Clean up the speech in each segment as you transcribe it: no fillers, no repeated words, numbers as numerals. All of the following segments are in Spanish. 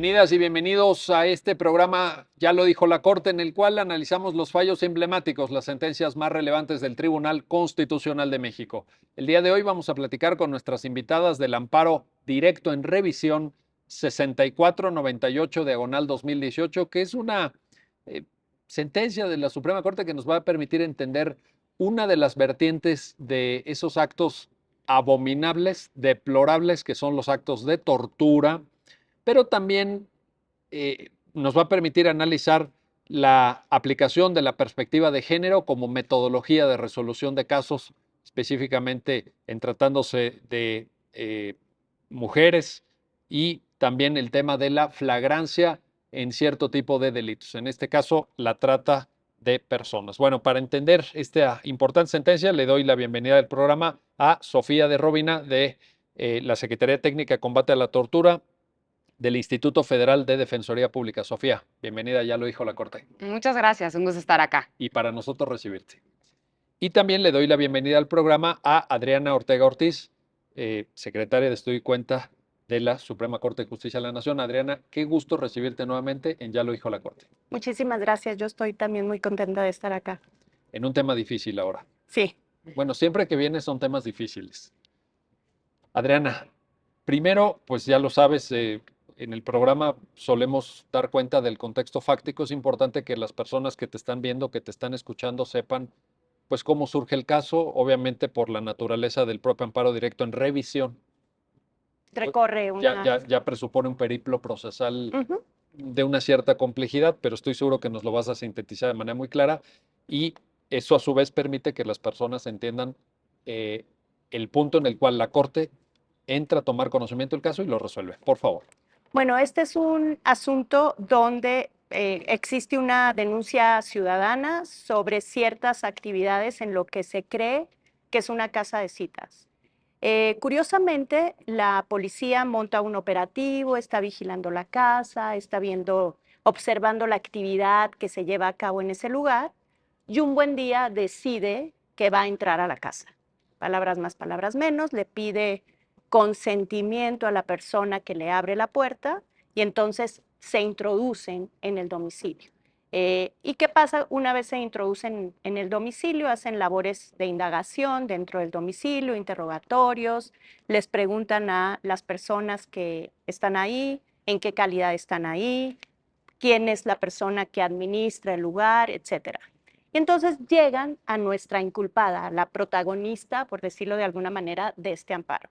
Bienvenidas y bienvenidos a este programa, ya lo dijo la Corte, en el cual analizamos los fallos emblemáticos, las sentencias más relevantes del Tribunal Constitucional de México. El día de hoy vamos a platicar con nuestras invitadas del amparo directo en revisión 6498 diagonal 2018, que es una eh, sentencia de la Suprema Corte que nos va a permitir entender una de las vertientes de esos actos abominables, deplorables, que son los actos de tortura, pero también nos va a permitir analizar la aplicación de la perspectiva de género como metodología de resolución de casos, específicamente en tratándose de mujeres, y también el tema de la flagrancia en cierto tipo de delitos, en este caso la trata de personas. Bueno, para entender esta importante sentencia, le doy la bienvenida al programa a Sofía de Robina de la Secretaría Técnica de Combate a la Tortura del Instituto Federal de Defensoría Pública. Sofía, bienvenida, ya lo dijo la Corte. Muchas gracias, un gusto estar acá. Y para nosotros recibirte. Y también le doy la bienvenida al programa a Adriana Ortega Ortiz, secretaria de Estudio y Cuenta de la Suprema Corte de Justicia de la Nación. Adriana, qué gusto recibirte nuevamente en Ya lo dijo la Corte. Muchísimas gracias, yo estoy también muy contenta de estar acá. En un tema difícil ahora. Sí. Bueno, siempre que vienes son temas difíciles. Adriana, primero, pues ya lo sabes, en el programa solemos dar cuenta del contexto fáctico. Es importante que las personas que te están viendo, que te están escuchando, sepan pues cómo surge el caso, obviamente por la naturaleza del propio amparo directo en revisión. Recorre una... Ya presupone un periplo procesal Ujú. de una cierta complejidad, pero estoy seguro que nos lo vas a sintetizar de manera muy clara, y eso a su vez permite que las personas entiendan el punto en el cual la Corte entra a tomar conocimiento del caso y lo resuelve. Por favor. Bueno, este es un asunto donde existe una denuncia ciudadana sobre ciertas actividades en lo que se cree que es una casa de citas. Curiosamente, la policía monta un operativo, está vigilando la casa, está viendo, observando la actividad que se lleva a cabo en ese lugar, y un buen día decide que va a entrar a la casa. Palabras más, palabras menos, le pide consentimiento a la persona que le abre la puerta y entonces se introducen en el domicilio. ¿Y qué pasa una vez se introducen en el domicilio? Hacen labores de indagación dentro del domicilio, interrogatorios, les preguntan a las personas que están ahí, en qué calidad están ahí, quién es la persona que administra el lugar, etcétera. Y entonces llegan a nuestra inculpada, la protagonista, por decirlo de alguna manera, de este amparo,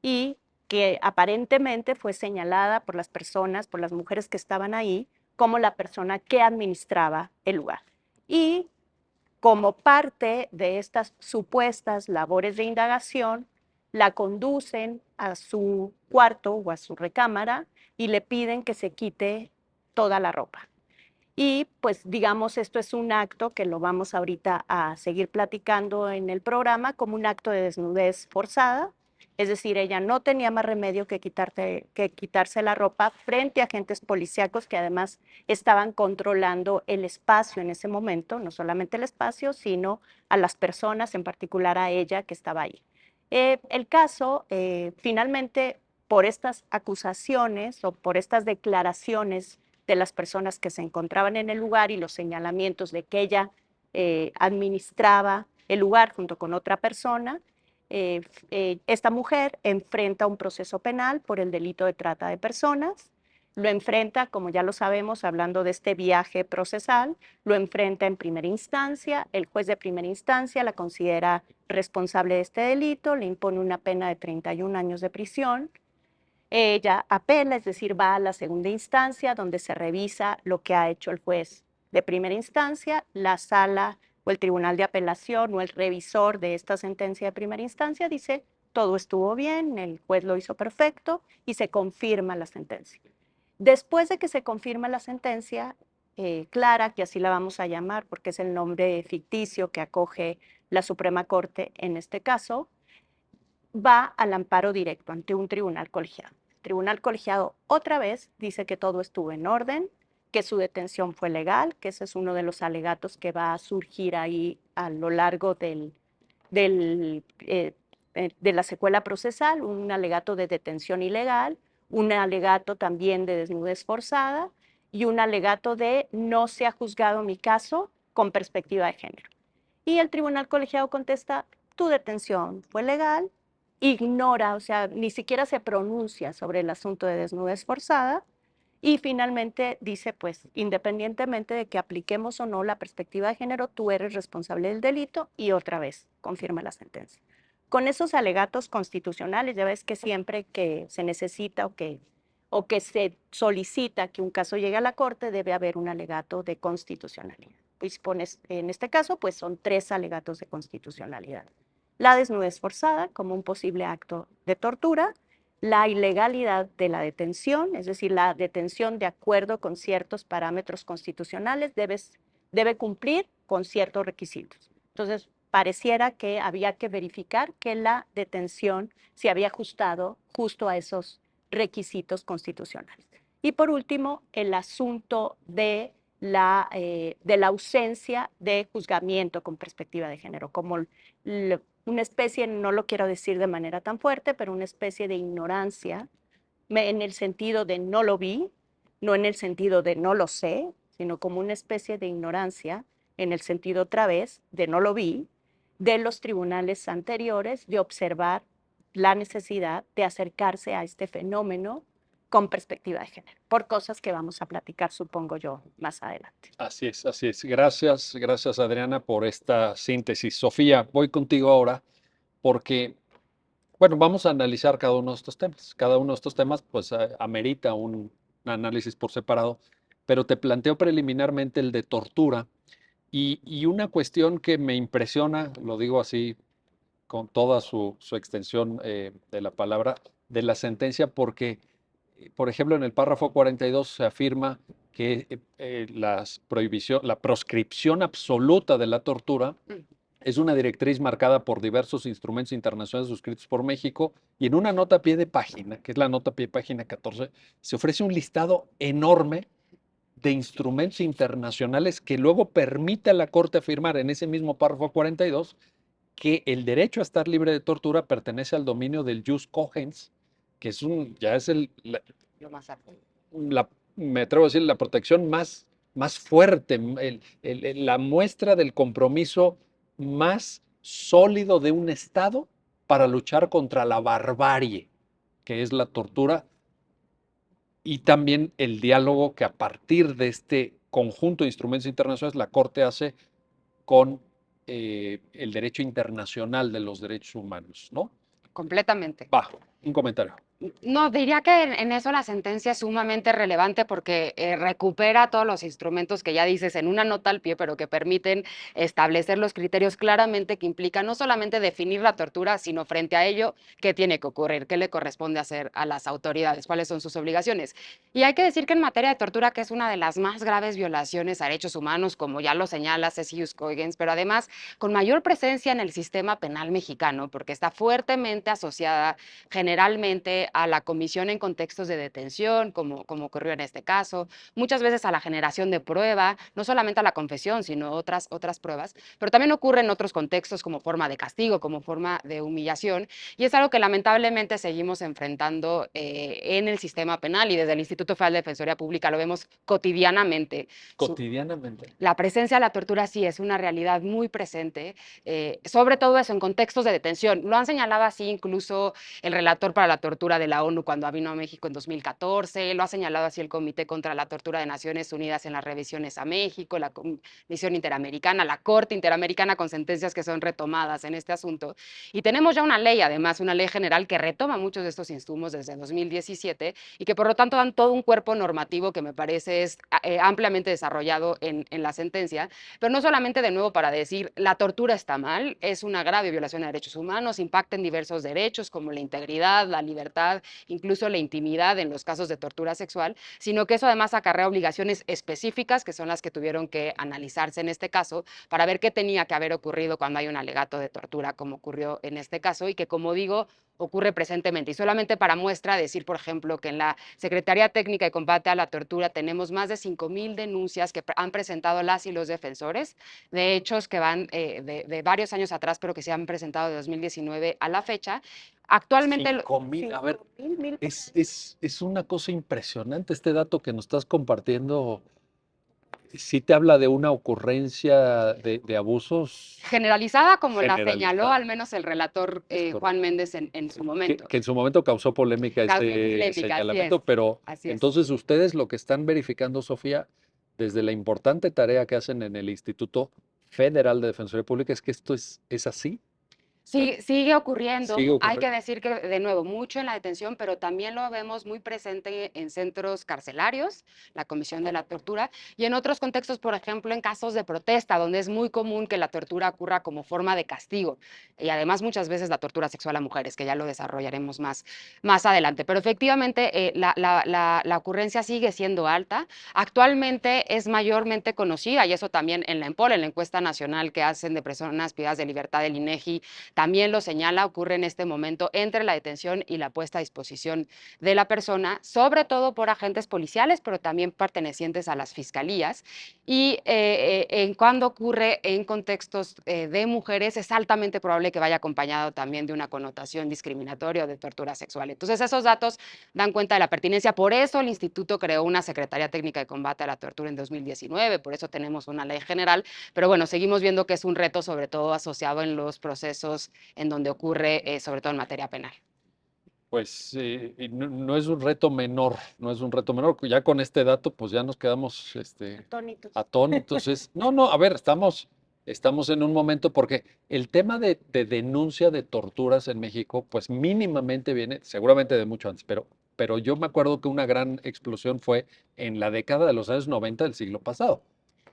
y que aparentemente fue señalada por las personas, por las mujeres que estaban ahí, como la persona que administraba el lugar. Y como parte de estas supuestas labores de indagación, la conducen a su cuarto o a su recámara y le piden que se quite toda la ropa. Y pues digamos, esto es un acto que lo vamos ahorita a seguir platicando en el programa como un acto de desnudez forzada. Es decir, ella no tenía más remedio que quitarse la ropa frente a agentes policíacos que además estaban controlando el espacio en ese momento, no solamente el espacio, sino a las personas, en particular a ella que estaba ahí. El caso, finalmente, por estas acusaciones o por estas declaraciones de las personas que se encontraban en el lugar y los señalamientos de que ella administraba el lugar junto con otra persona, esta mujer enfrenta un proceso penal por el delito de trata de personas. Lo enfrenta, como ya lo sabemos, hablando de este viaje procesal, lo enfrenta en primera instancia. El juez de primera instancia la considera responsable de este delito, le impone una pena de 31 años de prisión. Ella apela, es decir, va a la segunda instancia donde se revisa lo que ha hecho el juez de primera instancia. La sala o el tribunal de apelación o el revisor de esta sentencia de primera instancia dice todo estuvo bien, el juez lo hizo perfecto y se confirma la sentencia. Después de que se confirma la sentencia, Clara, que así la vamos a llamar porque es el nombre ficticio que acoge la Suprema Corte en este caso, va al amparo directo ante un tribunal colegiado. El tribunal colegiado otra vez dice que todo estuvo en orden, que su detención fue legal, que ese es uno de los alegatos que va a surgir ahí a lo largo de la secuela procesal, un alegato de detención ilegal, un alegato también de desnudez forzada y un alegato de no se ha juzgado mi caso con perspectiva de género. Y el tribunal colegiado contesta, tu detención fue legal, ignora, o sea, ni siquiera se pronuncia sobre el asunto de desnudez forzada y finalmente dice, pues, independientemente de que apliquemos o no la perspectiva de género, tú eres responsable del delito y otra vez confirma la sentencia. Con esos alegatos constitucionales, ya ves que siempre que se necesita o que se solicita que un caso llegue a la Corte, debe haber un alegato de constitucionalidad. Pues en este caso, pues son 3 alegatos de constitucionalidad. La desnudez forzada como un posible acto de tortura, la ilegalidad de la detención, es decir, la detención de acuerdo con ciertos parámetros constitucionales debe cumplir con ciertos requisitos. Entonces, pareciera que había que verificar que la detención se había ajustado justo a esos requisitos constitucionales. Y por último, el asunto de la ausencia de juzgamiento con perspectiva de género, como una especie, no lo quiero decir de manera tan fuerte, pero una especie de ignorancia en el sentido de no lo vi, no en el sentido de no lo sé, sino como una especie de ignorancia en el sentido otra vez de no lo vi, de los tribunales anteriores de observar la necesidad de acercarse a este fenómeno con perspectiva de género, por cosas que vamos a platicar, supongo yo, más adelante. Así es, así es. Gracias Adriana por esta síntesis. Sofía, voy contigo ahora porque, bueno, vamos a analizar cada uno de estos temas. Cada uno de estos temas, pues, amerita un análisis por separado, pero te planteo preliminarmente el de tortura y una cuestión que me impresiona, lo digo así con toda su extensión de la palabra, de la sentencia, porque, por ejemplo, en el párrafo 42 se afirma que la proscripción absoluta de la tortura es una directriz marcada por diversos instrumentos internacionales suscritos por México y en una nota a pie de página, que es la nota a pie de página 14, se ofrece un listado enorme de instrumentos internacionales que luego permite a la Corte afirmar en ese mismo párrafo 42 que el derecho a estar libre de tortura pertenece al dominio del jus cogens, que ya es Lo más alto. me atrevo a decir, la protección más fuerte, la muestra del compromiso más sólido de un Estado para luchar contra la barbarie, que es la tortura, y también el diálogo que a partir de este conjunto de instrumentos internacionales la Corte hace con el derecho internacional de los derechos humanos, ¿no? Completamente. Bajo, un comentario. No, diría que en eso la sentencia es sumamente relevante porque recupera todos los instrumentos que ya dices en una nota al pie, pero que permiten establecer los criterios claramente que implican no solamente definir la tortura, sino frente a ello, qué tiene que ocurrir, qué le corresponde hacer a las autoridades, cuáles son sus obligaciones. Y hay que decir que en materia de tortura, que es una de las más graves violaciones a derechos humanos, como ya lo señala Ceci Cogens, pero además con mayor presencia en el sistema penal mexicano, porque está fuertemente asociada generalmente a la comisión en contextos de detención, como ocurrió en este caso, muchas veces a la generación de prueba, no solamente a la confesión, sino otras pruebas, pero también ocurre en otros contextos como forma de castigo, como forma de humillación, y es algo que lamentablemente seguimos enfrentando en el sistema penal y desde el Instituto Federal de Defensoría Pública lo vemos cotidianamente. Cotidianamente. La presencia de la tortura sí es una realidad muy presente, sobre todo eso en contextos de detención. Lo han señalado así incluso el relator para la tortura de la ONU cuando vino a México en 2014, lo ha señalado así el Comité contra la Tortura de Naciones Unidas en las revisiones a México, la Comisión Interamericana, la Corte Interamericana con sentencias que son retomadas en este asunto. Y tenemos ya una ley, además, una ley general que retoma muchos de estos insumos desde 2017 y que por lo tanto dan todo un cuerpo normativo que me parece es ampliamente desarrollado en la sentencia, pero no solamente de nuevo para decir la tortura está mal, es una grave violación de derechos humanos, impacta en diversos derechos como la integridad, la libertad, incluso la intimidad en los casos de tortura sexual, sino que eso además acarrea obligaciones específicas que son las que tuvieron que analizarse en este caso para ver qué tenía que haber ocurrido cuando hay un alegato de tortura como ocurrió en este caso y que, como digo, ocurre presentemente. Y solamente para muestra decir, por ejemplo, que en la Secretaría Técnica de Combate a la Tortura tenemos más de 5,000 denuncias que han presentado las y los defensores de hechos que van de varios años atrás, pero que se han presentado de 2019 a la fecha. Actualmente, 5,000, a ver, 5,000 por año. es una cosa impresionante este dato que nos estás compartiendo. Sí te habla de una ocurrencia de abusos generalizada, como la señaló generalizada. al menos el relator Es correcto. Juan Méndez en su momento. Que en su momento causó polémica Causó este polémica, así señalamiento, es, pero así es. entonces ustedes lo que están verificando, Sofía, desde la importante tarea que hacen en el Instituto Federal de Defensoría Pública, es que esto es así, Sigue ocurriendo. sigue Hay que ocurriendo. decir que, de nuevo, mucho en la detención, pero también lo vemos muy presente en centros carcelarios, la Comisión de la Tortura, y en otros contextos, por ejemplo, en casos de protesta, donde es muy común que la tortura ocurra como forma de castigo. Y además muchas veces la tortura sexual a mujeres, que ya lo desarrollaremos más adelante. Pero efectivamente la ocurrencia sigue siendo alta. Actualmente es mayormente conocida, y eso también en la EMPOL, en la encuesta nacional que hacen de personas privadas de libertad del INEGI, también lo señala, ocurre en este momento entre la detención y la puesta a disposición de la persona, sobre todo por agentes policiales, pero también pertenecientes a las fiscalías. Y cuando ocurre en contextos de mujeres, es altamente probable que vaya acompañado también de una connotación discriminatoria o de tortura sexual. Entonces, esos datos dan cuenta de la pertinencia. Por eso el instituto creó una Secretaría Técnica de Combate a la Tortura en 2019, por eso tenemos una ley general, pero bueno, seguimos viendo que es un reto sobre todo asociado en los procesos en donde ocurre, sobre todo en materia penal. Pues y no es un reto menor, no es un reto menor. Ya con este dato, pues ya nos quedamos Atónitos. atónitos. No, a ver, estamos en un momento porque el tema de denuncia de torturas en México, pues mínimamente viene, seguramente de mucho antes, pero yo me acuerdo que una gran explosión fue en la década de los años 90 del siglo pasado.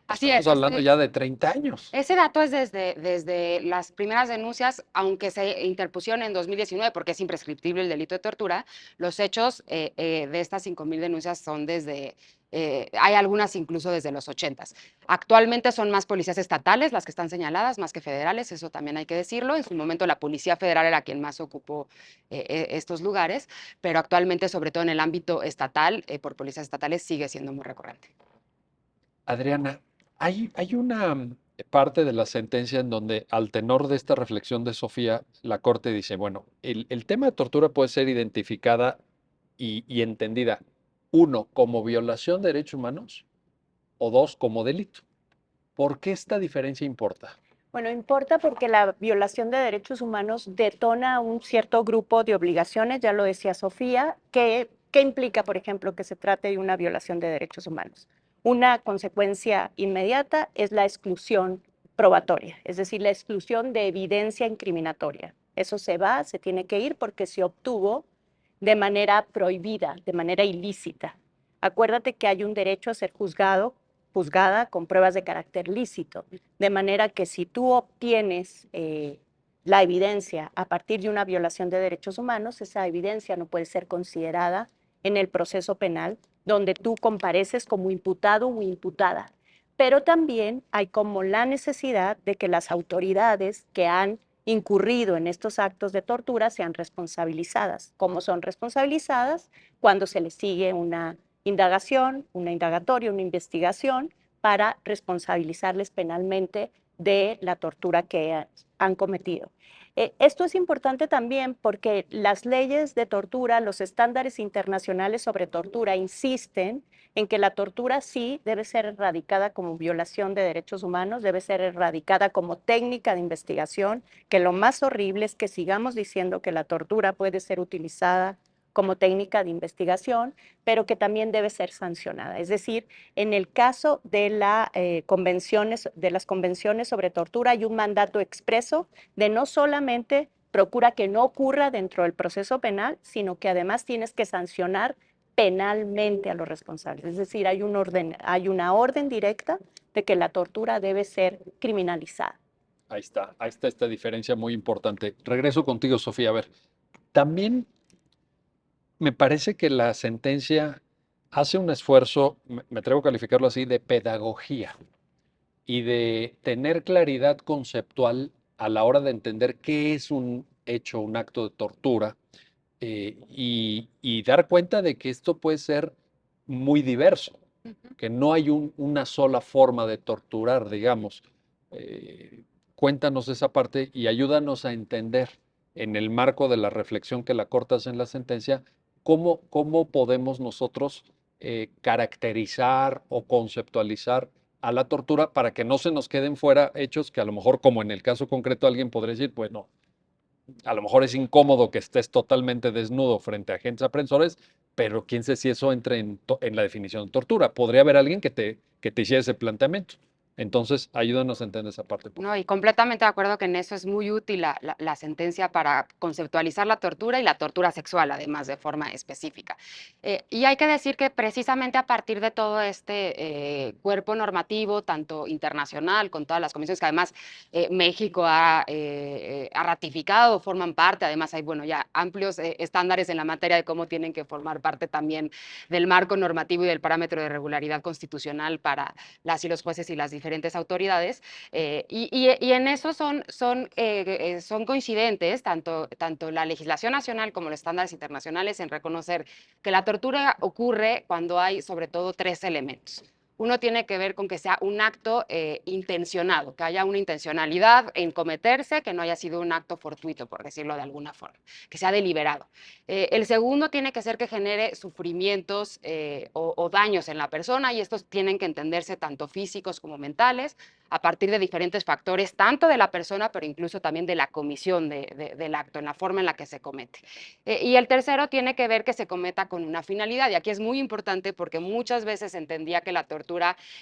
Así Estamos es, hablando ya de 30 años. ese dato es desde las primeras denuncias, aunque se interpusieron en 2019, porque es imprescriptible el delito de tortura. Los hechos de estas 5,000 denuncias son hay algunas incluso desde los 80s. Actualmente son más policías estatales las que están señaladas, más que federales, eso también hay que decirlo. En su momento la Policía Federal era quien más ocupó estos lugares, pero actualmente, sobre todo en el ámbito estatal, por policías estatales, sigue siendo muy recurrente. Adriana, hay una parte de la sentencia en donde, al tenor de esta reflexión de Sofía, la Corte dice, bueno, el tema de tortura puede ser identificada y entendida, uno, como violación de derechos humanos o dos, como delito. ¿Por qué esta diferencia importa? Bueno, importa porque la violación de derechos humanos detona un cierto grupo de obligaciones, ya lo decía Sofía, que implica, por ejemplo, que se trate de una violación de derechos humanos. Una consecuencia inmediata es la exclusión probatoria, es decir, la exclusión de evidencia incriminatoria. Eso se tiene que ir porque se obtuvo de manera prohibida, de manera ilícita. Acuérdate que hay un derecho a ser juzgada con pruebas de carácter lícito, de manera que si tú obtienes la evidencia a partir de una violación de derechos humanos, esa evidencia no puede ser considerada en el proceso penal donde tú compareces como imputado o imputada. Pero también hay como la necesidad de que las autoridades que han incurrido en estos actos de tortura sean responsabilizadas. ¿Cómo son responsabilizadas? Cuando se les sigue una indagación, una indagatoria, una investigación para responsabilizarles penalmente de la tortura que han cometido. Esto es importante también porque las leyes de tortura, los estándares internacionales sobre tortura insisten en que la tortura sí debe ser erradicada como violación de derechos humanos, debe ser erradicada como técnica de investigación, que lo más horrible es que sigamos diciendo que la tortura puede ser utilizada como técnica de investigación, pero que también debe ser sancionada. Es decir, en el caso de las convenciones sobre tortura hay un mandato expreso de no solamente procura que no ocurra dentro del proceso penal, sino que además tienes que sancionar penalmente a los responsables. Es decir, hay una orden directa de que la tortura debe ser criminalizada. Ahí está esta diferencia muy importante. Regreso contigo, Sofía. A ver, también me parece que la sentencia hace un esfuerzo, me atrevo a calificarlo así, de pedagogía y de tener claridad conceptual a la hora de entender qué es un hecho un acto de tortura y dar cuenta de que esto puede ser muy diverso, Ujú. que no hay una sola forma de torturar, digamos. Eh, Cuéntanos esa parte y ayúdanos a entender en el marco de la reflexión que la Corte hace en la sentencia, cómo podemos nosotros caracterizar o conceptualizar a la tortura para que no se nos queden fuera hechos que a lo mejor, como en el caso concreto, alguien podría decir, pues no, a lo mejor es incómodo que estés totalmente desnudo frente a agentes aprensores, pero quién sabe si eso entre en la definición de tortura. Podría haber alguien que te hiciera ese planteamiento. Entonces, ayúdanos a entender esa parte, por No, favor. y completamente de acuerdo que en eso es muy útil la sentencia para conceptualizar la tortura y la tortura sexual, además, de forma específica. Y hay que decir que precisamente a partir de todo este cuerpo normativo, tanto internacional, con todas las comisiones que además México ha ratificado, forman parte, además hay, bueno, ya amplios estándares en la materia de cómo tienen que formar parte también del marco normativo y del parámetro de regularidad constitucional para las y los jueces y las diferentes autoridades. Y en eso son coincidentes tanto la legislación nacional como los estándares internacionales en reconocer que la tortura ocurre cuando hay sobre todo tres elementos. Uno tiene que ver con que sea un acto intencionado, que haya una intencionalidad en cometerse, que no haya sido un acto fortuito, por decirlo de alguna forma, que sea deliberado. El segundo tiene que ser que genere sufrimientos o daños en la persona, y estos tienen que entenderse tanto físicos como mentales, a partir de diferentes factores, tanto de la persona, pero incluso también de la comisión del acto, en la forma en la que se comete. Y el tercero tiene que ver que se cometa con una finalidad, y aquí es muy importante porque muchas veces se entendía que la tortura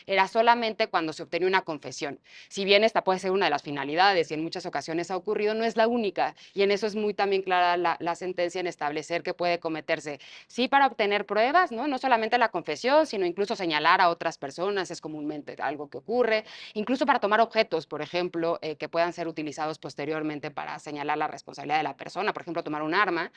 era solamente cuando se obtenía una confesión. Si bien esta puede ser una de las finalidades y en muchas ocasiones ha ocurrido, no es la única, y en eso es muy también clara la sentencia en establecer que puede cometerse, sí, para obtener pruebas, ¿no? No solamente la confesión, sino incluso señalar a otras personas, es comúnmente algo que ocurre, incluso para tomar objetos, por ejemplo, que puedan ser utilizados posteriormente para señalar la responsabilidad de la persona, por ejemplo, tomar un arma,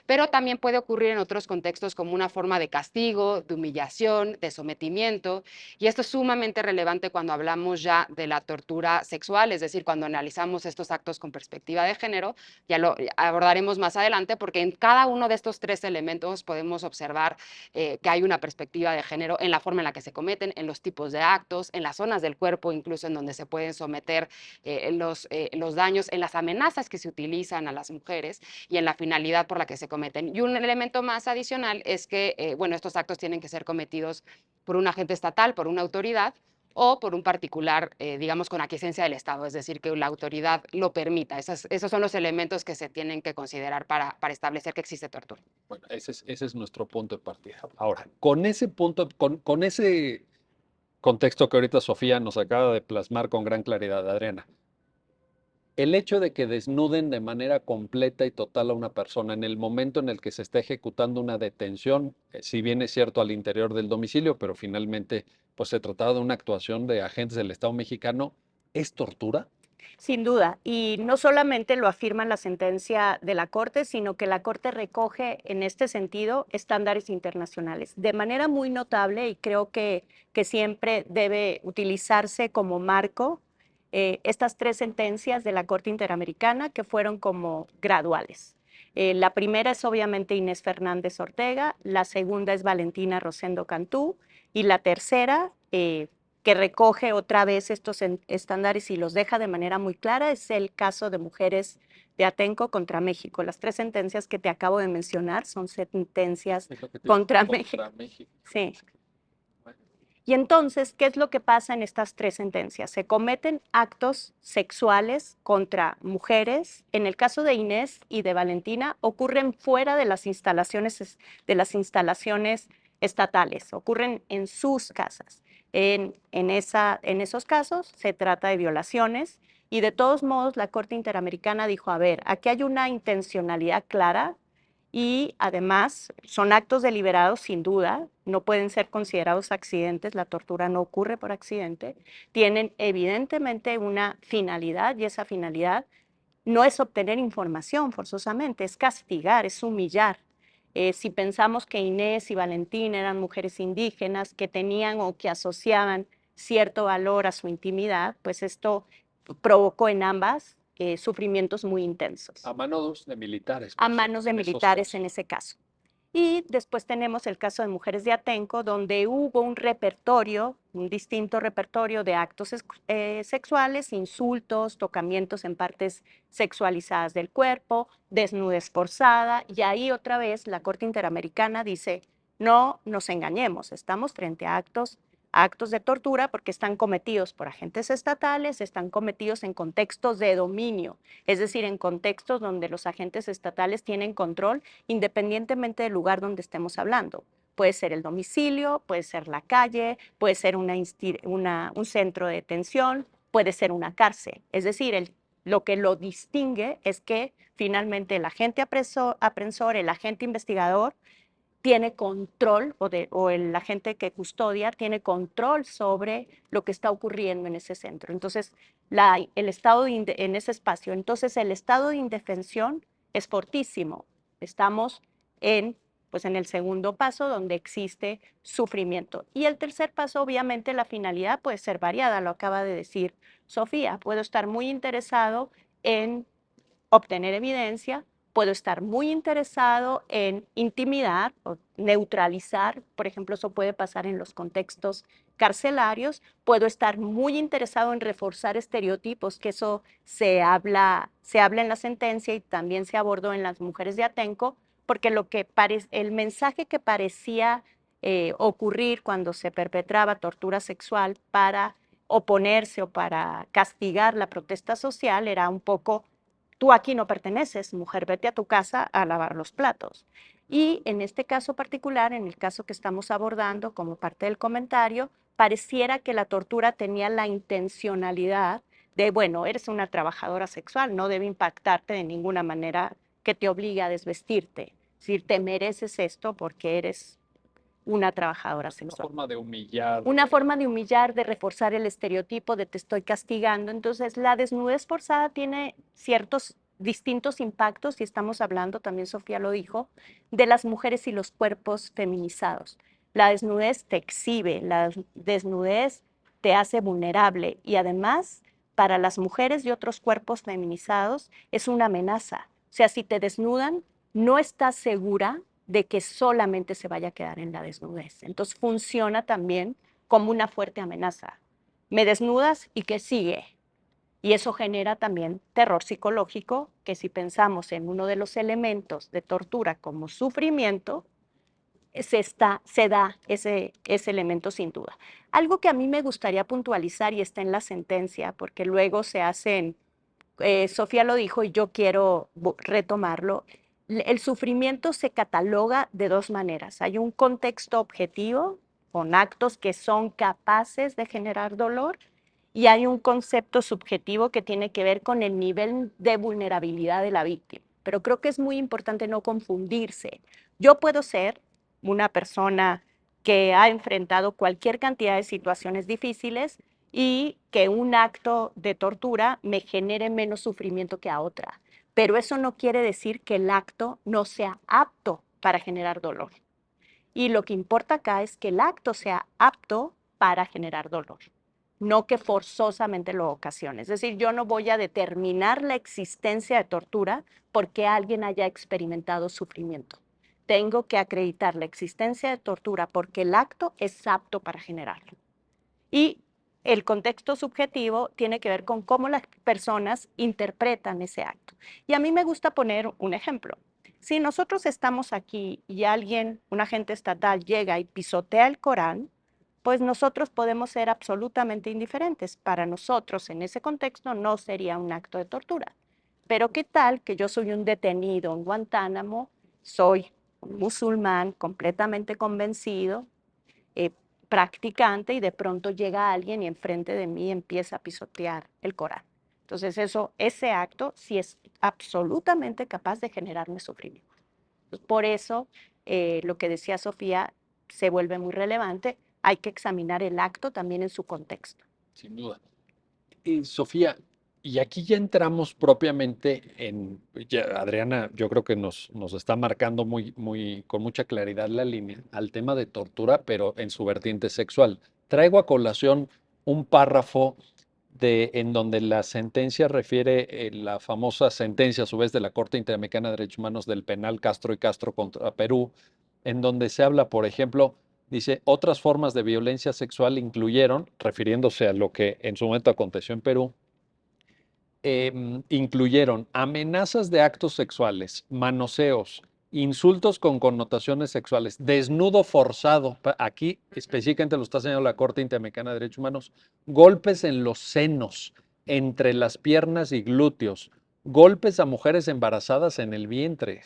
pero también puede ocurrir en otros contextos como una forma de castigo, de humillación, de sometimiento, y esto es sumamente relevante cuando hablamos ya de la tortura sexual, es decir, cuando analizamos estos actos con perspectiva de género, ya lo abordaremos más adelante, porque en cada uno de estos tres elementos podemos observar que hay una perspectiva de género en la forma en la que se cometen, en los tipos de actos, en las zonas del cuerpo, incluso en donde se pueden someter los daños, en las amenazas que se utilizan a las mujeres y en la finalidad por la que se cometen. Y un elemento más adicional es que, bueno, estos actos tienen que ser cometidos por un agente estatal, por una autoridad, o por un particular, digamos, con aquiescencia del Estado, es decir, que la autoridad lo permita. Esos son los elementos que se tienen que considerar para establecer que existe tortura. Bueno, ese es nuestro punto de partida. Ahora, con ese punto, con ese contexto que ahorita Sofía nos acaba de plasmar con gran claridad, Adriana, el hecho de que desnuden de manera completa y total a una persona en el momento en el que se está ejecutando una detención, si bien es cierto al interior del domicilio, pero finalmente pues se trataba de una actuación de agentes del Estado mexicano, ¿es tortura? Sin duda, y no solamente lo afirma la sentencia de la Corte, sino que la Corte recoge en este sentido estándares internacionales de manera muy notable, y creo que siempre debe utilizarse como marco estas tres sentencias de la Corte Interamericana que fueron como graduales. La primera es obviamente Inés Fernández Ortega, la segunda es Valentina Rosendo Cantú y la tercera, que recoge otra vez estos estándares y los deja de manera muy clara, es el caso de Mujeres de Atenco contra México. Las tres sentencias que te acabo de mencionar son sentencias Es lo que te digo, contra México. contra México. Sí. Y entonces, ¿qué es lo que pasa en estas tres sentencias? Se cometen actos sexuales contra mujeres. En el caso de Inés y de Valentina, ocurren fuera de las instalaciones estatales, ocurren en sus casas. En esos casos se trata de violaciones y de todos modos la Corte Interamericana dijo, a ver, aquí hay una intencionalidad clara y además son actos deliberados sin duda, no pueden ser considerados accidentes, la tortura no ocurre por accidente, tienen evidentemente una finalidad y esa finalidad no es obtener información forzosamente, es castigar, es humillar. Si pensamos que Inés y Valentín eran mujeres indígenas que tenían o que asociaban cierto valor a su intimidad, pues esto provocó en ambas sufrimientos muy intensos, A manos de militares, a por cierto, manos de en esos militares casos. en ese caso. Y después tenemos el caso de Mujeres de Atenco, donde hubo un repertorio, un distinto repertorio de actos sexuales, insultos, tocamientos en partes sexualizadas del cuerpo, desnudez forzada, y ahí otra vez la Corte Interamericana dice, no nos engañemos, estamos frente a actos de tortura porque están cometidos por agentes estatales, están cometidos en contextos de dominio, es decir, en contextos donde los agentes estatales tienen control independientemente del lugar donde estemos hablando. Puede ser el domicilio, puede ser la calle, puede ser un centro de detención, puede ser una cárcel. Es decir, lo que lo distingue es que finalmente el agente aprensor, el agente investigador, tiene control, o el agente que custodia tiene control sobre lo que está ocurriendo en ese centro. Entonces, el estado en ese espacio. Entonces, el estado de indefensión es fortísimo. Estamos pues en el segundo paso, donde existe sufrimiento. Y el tercer paso, obviamente, la finalidad puede ser variada, lo acaba de decir Sofía. Puedo estar muy interesado en obtener evidencia, puedo estar muy interesado en intimidar o neutralizar, por ejemplo, eso puede pasar en los contextos carcelarios, puedo estar muy interesado en reforzar estereotipos, que eso se habla en la sentencia y también se abordó en las Mujeres de Atenco, porque el mensaje que parecía ocurrir cuando se perpetraba tortura sexual para oponerse o para castigar la protesta social era un poco: tú aquí no perteneces, mujer, vete a tu casa a lavar los platos. Y en este caso particular, en el caso que estamos abordando como parte del comentario, pareciera que la tortura tenía la intencionalidad de, bueno, eres una trabajadora sexual, no debe impactarte de ninguna manera que te obligue a desvestirte. Es decir, te mereces esto porque eres una trabajadora Una sexual. forma de humillar. Una forma de humillar, de reforzar el estereotipo de te estoy castigando. Entonces, la desnudez forzada tiene ciertos distintos impactos, y estamos hablando, también Sofía lo dijo, de las mujeres y los cuerpos feminizados. La desnudez te exhibe, la desnudez te hace vulnerable, y además, para las mujeres y otros cuerpos feminizados, es una amenaza. O sea, si te desnudan, no estás segura de que solamente se vaya a quedar en la desnudez. Entonces funciona también como una fuerte amenaza. Me desnudas y ¿qué sigue? Y eso genera también terror psicológico, que si pensamos en uno de los elementos de tortura como sufrimiento, se da ese elemento sin duda. Algo que a mí me gustaría puntualizar y está en la sentencia, porque luego se hacen, Sofía lo dijo y yo quiero retomarlo, el sufrimiento se cataloga de dos maneras. Hay un contexto objetivo, con actos que son capaces de generar dolor, y hay un concepto subjetivo que tiene que ver con el nivel de vulnerabilidad de la víctima. Pero creo que es muy importante no confundirse. Yo puedo ser una persona que ha enfrentado cualquier cantidad de situaciones difíciles y que un acto de tortura me genere menos sufrimiento que a otra. Pero eso no quiere decir que el acto no sea apto para generar dolor. Y lo que importa acá es que el acto sea apto para generar dolor, no que forzosamente lo ocasione. Es decir, yo no voy a determinar la existencia de tortura porque alguien haya experimentado sufrimiento. Tengo que acreditar la existencia de tortura porque el acto es apto para generarlo. Y el contexto subjetivo tiene que ver con cómo las personas interpretan ese acto. Y a mí me gusta poner un ejemplo. Si nosotros estamos aquí y alguien, un agente estatal, llega y pisotea el Corán, pues nosotros podemos ser absolutamente indiferentes. Para nosotros, en ese contexto, no sería un acto de tortura. Pero ¿qué tal que yo soy un detenido en Guantánamo, soy un musulmán completamente convencido, eh, practicante, y de pronto llega alguien y enfrente de mí empieza a pisotear el Corán? Entonces ese acto sí es absolutamente capaz de generarme sufrimiento. Entonces, por eso lo que decía Sofía se vuelve muy relevante. Hay que examinar el acto también en su contexto. Sin duda. Y Sofía, y aquí ya entramos propiamente Adriana, yo creo que nos está marcando con mucha claridad la línea al tema de tortura, pero en su vertiente sexual. Traigo a colación un párrafo en donde la sentencia refiere la famosa sentencia, a su vez, de la Corte Interamericana de Derechos Humanos del penal Castro y Castro contra Perú, en donde se habla, por ejemplo, dice, otras formas de violencia sexual incluyeron, refiriéndose a lo que en su momento aconteció en Perú, incluyeron amenazas de actos sexuales, manoseos, insultos con connotaciones sexuales, desnudo forzado, aquí específicamente lo está señalando la Corte Interamericana de Derechos Humanos, golpes en los senos, entre las piernas y glúteos, golpes a mujeres embarazadas en el vientre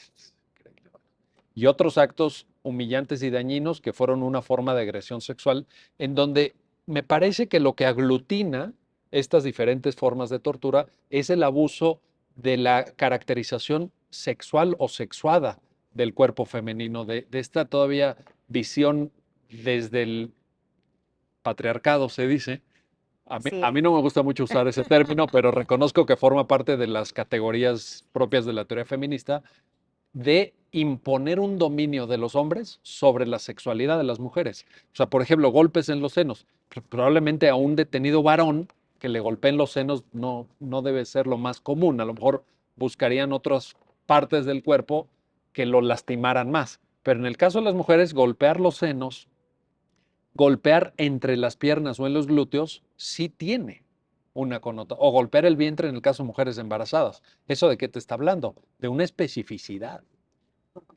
y otros actos humillantes y dañinos que fueron una forma de agresión sexual, en donde me parece que lo que aglutina estas diferentes formas de tortura es el abuso de la caracterización sexual o sexuada del cuerpo femenino, de esta todavía visión desde el patriarcado, se dice. Sí. A mí no me gusta mucho usar ese término, pero reconozco que forma parte de las categorías propias de la teoría feminista, de imponer un dominio de los hombres sobre la sexualidad de las mujeres. O sea, por ejemplo, golpes en los senos. Probablemente a un detenido varón que le golpeen los senos no debe ser lo más común. A lo mejor buscarían otras partes del cuerpo que lo lastimaran más. Pero en el caso de las mujeres, golpear los senos, golpear entre las piernas o en los glúteos, sí tiene una connotación. O golpear el vientre en el caso de mujeres embarazadas. ¿Eso de qué te está hablando? De una especificidad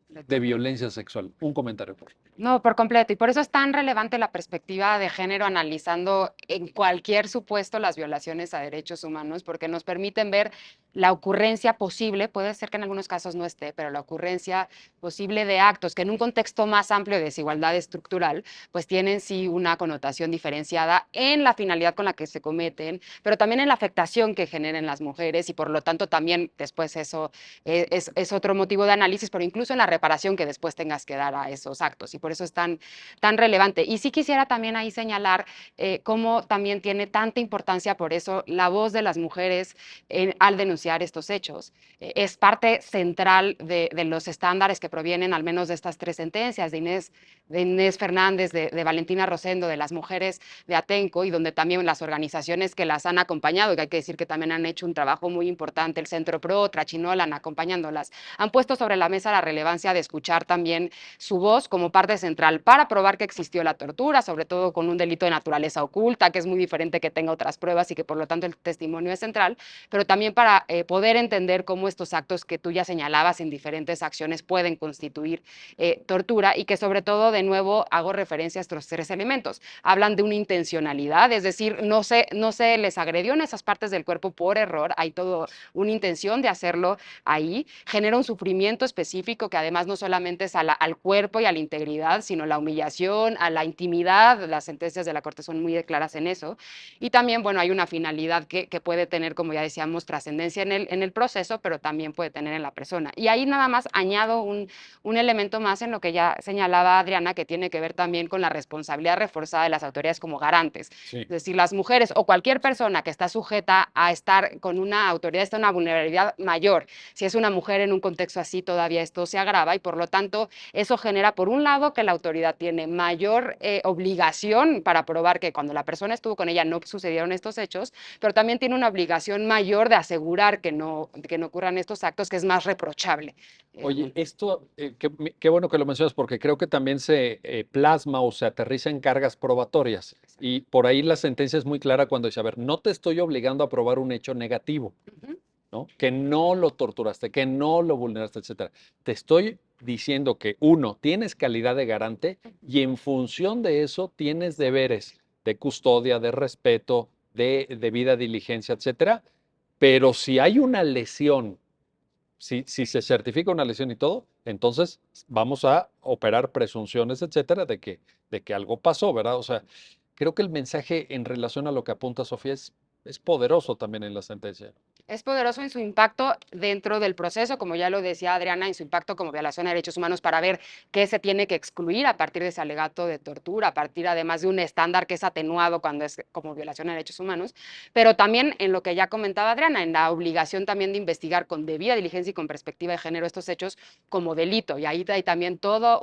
de violencia sexual. Un comentario, por favor. No, por completo. Y por eso es tan relevante la perspectiva de género analizando en cualquier supuesto las violaciones a derechos humanos, porque nos permiten ver la ocurrencia posible, puede ser que en algunos casos no esté, pero la ocurrencia posible de actos que en un contexto más amplio de desigualdad estructural, pues tienen sí una connotación diferenciada en la finalidad con la que se cometen, pero también en la afectación que generen las mujeres y por lo tanto también después eso es otro motivo de análisis, pero incluso en la reparación que después tengas que dar a esos actos. Y por eso es tan relevante. Y sí quisiera también ahí señalar cómo también tiene tanta importancia por eso la voz de las mujeres al denunciar estos hechos. Es parte central de los estándares que provienen al menos de estas tres sentencias, de Inés Fernández, de Valentina Rosendo, de las mujeres de Atenco, y donde también las organizaciones que las han acompañado, que hay que decir que también han hecho un trabajo muy importante, el Centro Pro, Trachinolan, acompañándolas, han puesto sobre la mesa la relevancia de escuchar también su voz como parte central para probar que existió la tortura, sobre todo con un delito de naturaleza oculta, que es muy diferente que tenga otras pruebas y que por lo tanto el testimonio es central, pero también para poder entender cómo estos actos que tú ya señalabas en diferentes acciones pueden constituir tortura y que sobre todo, de nuevo, hago referencia a estos tres elementos. Hablan de una intencionalidad, es decir, no se les agredió en esas partes del cuerpo por error, hay todo una intención de hacerlo ahí, genera un sufrimiento específico que además no solamente es al cuerpo y a la integridad, sino la humillación, a la intimidad. Las sentencias de la Corte son muy claras en eso. Y también, bueno, hay una finalidad que puede tener, como ya decíamos, trascendencia en el proceso, pero también puede tener en la persona. Y ahí nada más añado un elemento más en lo que ya señalaba Adriana, que tiene que ver también con la responsabilidad reforzada de las autoridades como garantes. Sí. Es decir, las mujeres o cualquier persona que está sujeta a estar con una autoridad, está en una vulnerabilidad mayor. Si es una mujer en un contexto así, todavía esto se agrava y por lo tanto eso genera, por un lado, que la autoridad tiene mayor obligación para probar que cuando la persona estuvo con ella no sucedieron estos hechos, pero también tiene una obligación mayor de asegurar que no ocurran estos actos, que es más reprochable. Oye, esto, qué bueno que lo mencionas porque creo que también se plasma o se aterriza en cargas probatorias. Y por ahí la sentencia es muy clara cuando dice, a ver, no te estoy obligando a probar un hecho negativo, ¿no? Que no lo torturaste, que no lo vulneraste, etcétera. Te estoy diciendo que, uno, tienes calidad de garante y en función de eso tienes deberes de custodia, de respeto, de debida diligencia, etcétera. Pero si hay una lesión, si se certifica una lesión y todo, entonces vamos a operar presunciones, etcétera, de que algo pasó, ¿verdad? O sea, creo que el mensaje en relación a lo que apunta Sofía es poderoso también en la sentencia. Es poderoso en su impacto dentro del proceso, como ya lo decía Adriana, en su impacto como violación de derechos humanos para ver qué se tiene que excluir a partir de ese alegato de tortura, a partir además de un estándar que es atenuado cuando es como violación de derechos humanos, pero también en lo que ya comentaba Adriana, en la obligación también de investigar con debida diligencia y con perspectiva de género estos hechos como delito. Y ahí hay también todo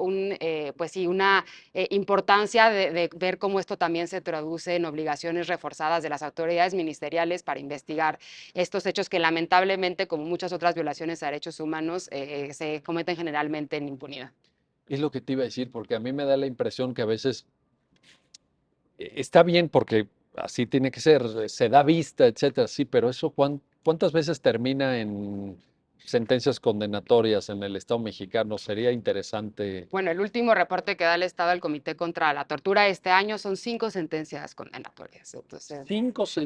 pues sí, una importancia de ver cómo esto también se traduce en obligaciones reforzadas de las autoridades ministeriales para investigar estos hechos que lamentablemente, como muchas otras violaciones a derechos humanos, se cometen generalmente en impunidad. Es lo que te iba a decir, porque a mí me da la impresión que a veces está bien porque así tiene que ser, se da vista, etcétera, sí, pero eso ¿cuántas veces termina en sentencias condenatorias en el Estado mexicano? Sería interesante. Bueno, el último reporte que da el Estado al Comité contra la Tortura este año son 5 sentencias condenatorias. Entonces,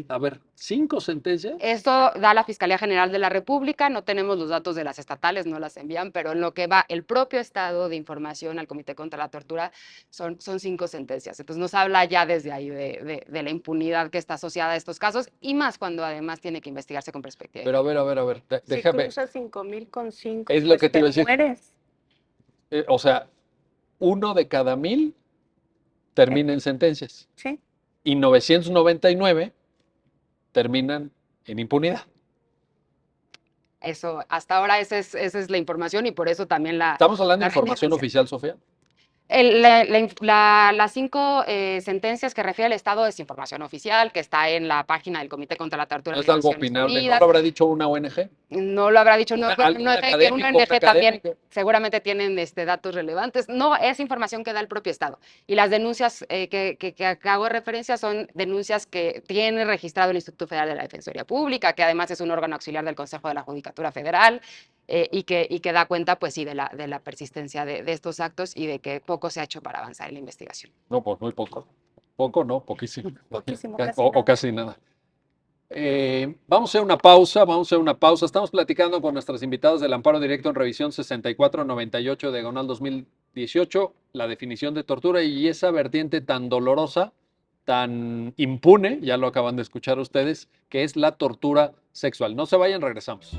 A ver, 5 sentencias. esto da la Fiscalía General de la República, no tenemos los datos de las estatales, no las envían, pero en lo que va el propio estado de información al Comité contra la Tortura son 5 sentencias. Entonces nos habla ya desde ahí de la impunidad que está asociada a estos casos y más cuando además tiene que investigarse con perspectiva de Pero género. a ver, Si déjame. cruzas 5,000 con 5, Es lo pues que te te iba a decir. mueres. O sea, 1 de cada 1000 termina en sentencias Sí. y 999 terminan en impunidad. Eso, hasta ahora esa es la información y por eso también Estamos hablando la de información relevancia. oficial, Sofía. Las 5 sentencias que refiere el Estado es información oficial, que está en la página del Comité contra la Tortura No de es algo Naciones opinable. ¿No Unidas. lo habrá dicho una ONG? No lo habrá dicho, no, bueno, ¿Algún no sé que una académico, un ONG también académico? seguramente tienen datos relevantes. No, es información que da el propio Estado. Y las denuncias que hago referencia son denuncias que tiene registrado el Instituto Federal de la Defensoría Pública, que además es un órgano auxiliar del Consejo de la Judicatura Federal, y que da cuenta, pues sí, de la persistencia de estos actos y de que poco se ha hecho para avanzar en la investigación. No, pues muy poco. Poco, no, poquísimo. Poquísimo, O, casi o nada. casi nada. Vamos a hacer una pausa, vamos a hacer una pausa. Estamos platicando con nuestras invitadas del Amparo Directo en Revisión 6498, diagonal 2018, la definición de tortura y esa vertiente tan dolorosa, tan impune, ya lo acaban de escuchar ustedes, que es la tortura sexual. No se vayan, regresamos.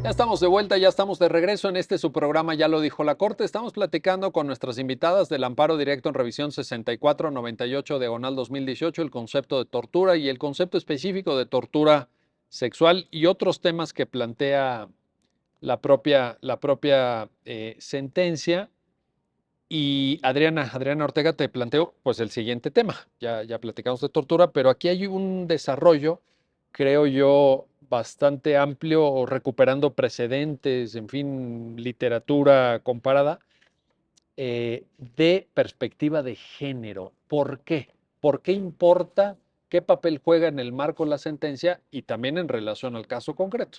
Ya estamos de vuelta, ya estamos de regreso en este su programa, ya lo dijo la Corte. Estamos platicando con nuestras invitadas del Amparo Directo en Revisión 6498, diagonal 2018, el concepto de tortura y el concepto específico de tortura sexual y otros temas que plantea la propia sentencia. Y Adriana Ortega te planteó pues el siguiente tema. Ya platicamos de tortura, pero aquí hay un desarrollo, creo yo, bastante amplio, recuperando precedentes, en fin, literatura comparada, de perspectiva de género. ¿Por qué? ¿Por qué importa qué papel juega en el marco la sentencia y también en relación al caso concreto?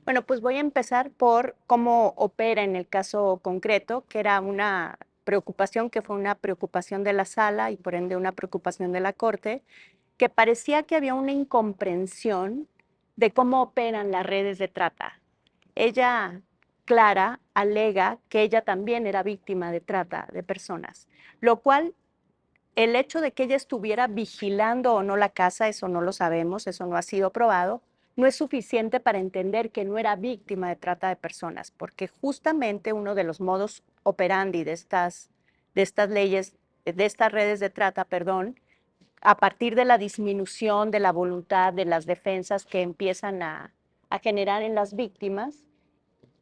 Bueno, pues voy a empezar por cómo opera en el caso concreto, que era una preocupación, que fue una preocupación de la sala y por ende una preocupación de la Corte, que parecía que había una incomprensión de cómo operan las redes de trata. Ella, Clara, alega que ella también era víctima de trata de personas, lo cual el hecho de que ella estuviera vigilando o no la casa, eso no lo sabemos, eso no ha sido probado, no es suficiente para entender que no era víctima de trata de personas, porque justamente uno de los modus operandi de estas leyes, de estas redes de trata, perdón, a partir de la disminución de la voluntad de las defensas que empiezan a generar en las víctimas,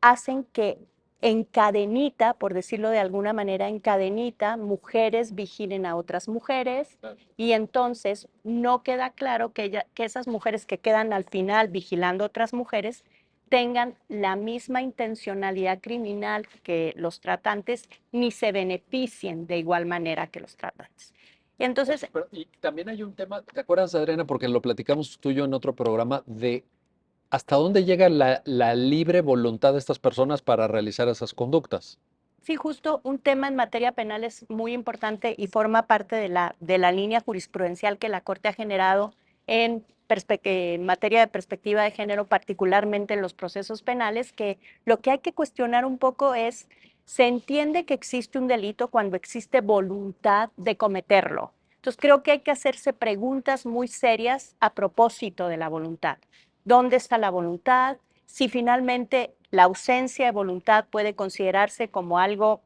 hacen que en cadenita, por decirlo de alguna manera, en cadenita, mujeres vigilen a otras mujeres y entonces no queda claro que esas mujeres que quedan al final vigilando a otras mujeres tengan la misma intencionalidad criminal que los tratantes ni se beneficien de igual manera que los tratantes. Entonces, Y también hay un tema, ¿te acuerdas, Adriana? Porque lo platicamos tú y yo en otro programa, de hasta dónde llega la libre voluntad de estas personas para realizar esas conductas. sí, justo un tema en materia penal es muy importante y forma parte de la línea jurisprudencial que la Corte ha generado en materia de perspectiva de género, particularmente en los procesos penales, que lo que hay que cuestionar un poco es, se entiende que existe un delito cuando existe voluntad de cometerlo. Entonces creo que hay que hacerse preguntas muy serias a propósito de la voluntad. ¿Dónde está la voluntad? Si finalmente la ausencia de voluntad puede considerarse como algo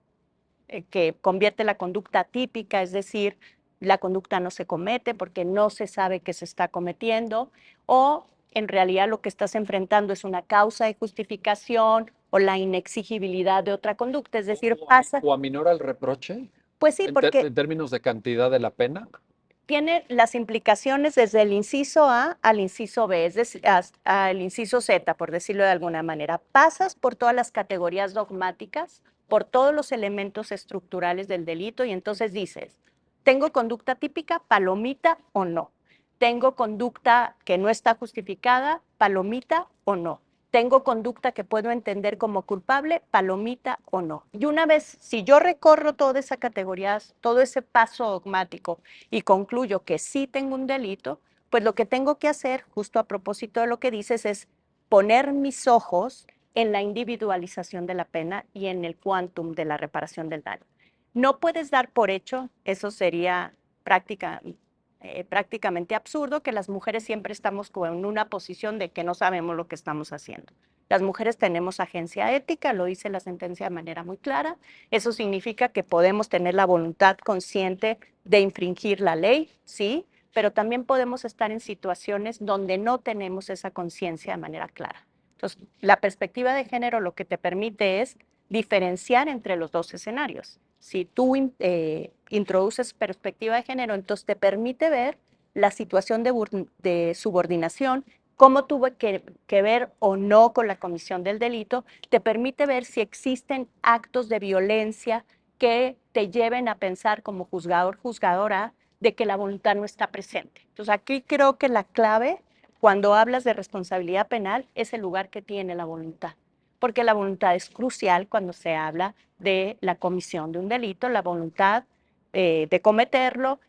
que convierte la conducta atípica, es decir, la conducta no se comete porque no se sabe que se está cometiendo, o en realidad lo que estás enfrentando es una causa de justificación o la inexigibilidad de otra conducta, es decir, pasa... ¿O aminora el reproche Pues sí, porque en términos de cantidad de la pena? tiene las implicaciones desde el inciso A al inciso B, es decir, al inciso Z, por decirlo de alguna manera. Pasas por todas las categorías dogmáticas, por todos los elementos estructurales del delito y entonces dices, ¿tengo conducta típica, palomita o no? ¿Tengo conducta que no está justificada, palomita o no? ¿Tengo conducta que puedo entender como culpable, palomita o no? Y una vez, si yo recorro toda esa categoría, todo ese paso dogmático, y concluyo que sí tengo un delito, pues lo que tengo que hacer, justo a propósito de lo que dices, es poner mis ojos en la individualización de la pena y en el quantum de la reparación del daño. No puedes dar por hecho, eso sería prácticamente absurdo, que las mujeres siempre estamos en una posición de que no sabemos lo que estamos haciendo. Las mujeres tenemos agencia ética, lo dice la sentencia de manera muy clara. Eso significa que podemos tener la voluntad consciente de infringir la ley, sí, pero también podemos estar en situaciones donde no tenemos esa conciencia de manera clara. Entonces, la perspectiva de género lo que te permite es diferenciar entre los dos escenarios. Si tú introduces perspectiva de género, entonces te permite ver la situación de subordinación, cómo tuvo que ver o no con la comisión del delito, te permite ver si existen actos de violencia que te lleven a pensar como juzgador, juzgadora, de que la voluntad no está presente. Entonces aquí creo que la clave, cuando hablas de responsabilidad penal, es el lugar que tiene la voluntad, porque la voluntad es crucial cuando se habla de la comisión de un delito, la voluntad de cometerlo,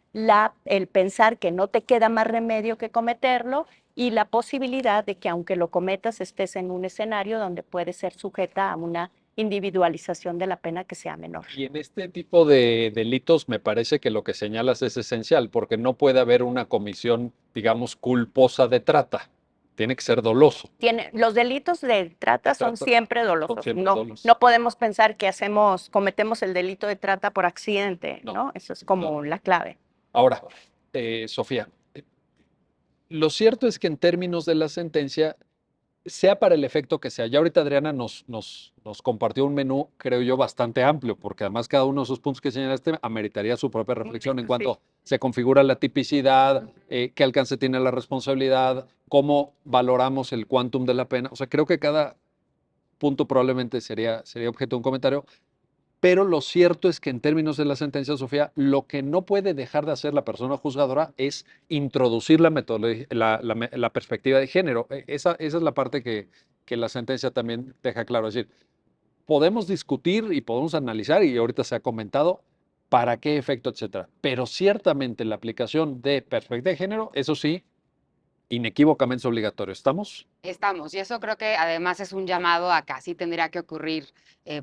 el pensar que no te queda más remedio que cometerlo y la posibilidad de que aunque lo cometas estés en un escenario donde puedes ser sujeta a una individualización de la pena que sea menor. Y en este tipo de delitos me parece que lo que señalas es esencial, porque no puede haber una comisión, digamos, culposa de trata. Tiene que ser doloso. Los delitos de trata son siempre dolosos. Son siempre No, dolosos. no podemos pensar que cometemos el delito de trata por accidente, ¿no? Eso es como la clave. Ahora, Sofía, lo cierto es que en términos de la sentencia, sea para el efecto que sea, ya ahorita Adriana nos compartió un menú, creo yo, bastante amplio, porque además cada uno de esos puntos que señalaste ameritaría su propia reflexión en cuanto se configura la tipicidad, qué alcance tiene la responsabilidad, cómo valoramos el quantum de la pena. O sea, creo que cada punto probablemente sería objeto de un comentario. Pero lo cierto es que en términos de la sentencia, Sofía, lo que no puede dejar de hacer la persona juzgadora es introducir la perspectiva de género. Esa es la parte que la sentencia también deja claro. Es decir, podemos discutir y podemos analizar, y ahorita se ha comentado, para qué efecto, etcétera. Pero ciertamente la aplicación de perspectiva de género, eso sí, inequívocamente es obligatorio. ¿Estamos? Estamos, y eso creo que además es un llamado a que así tendría que ocurrir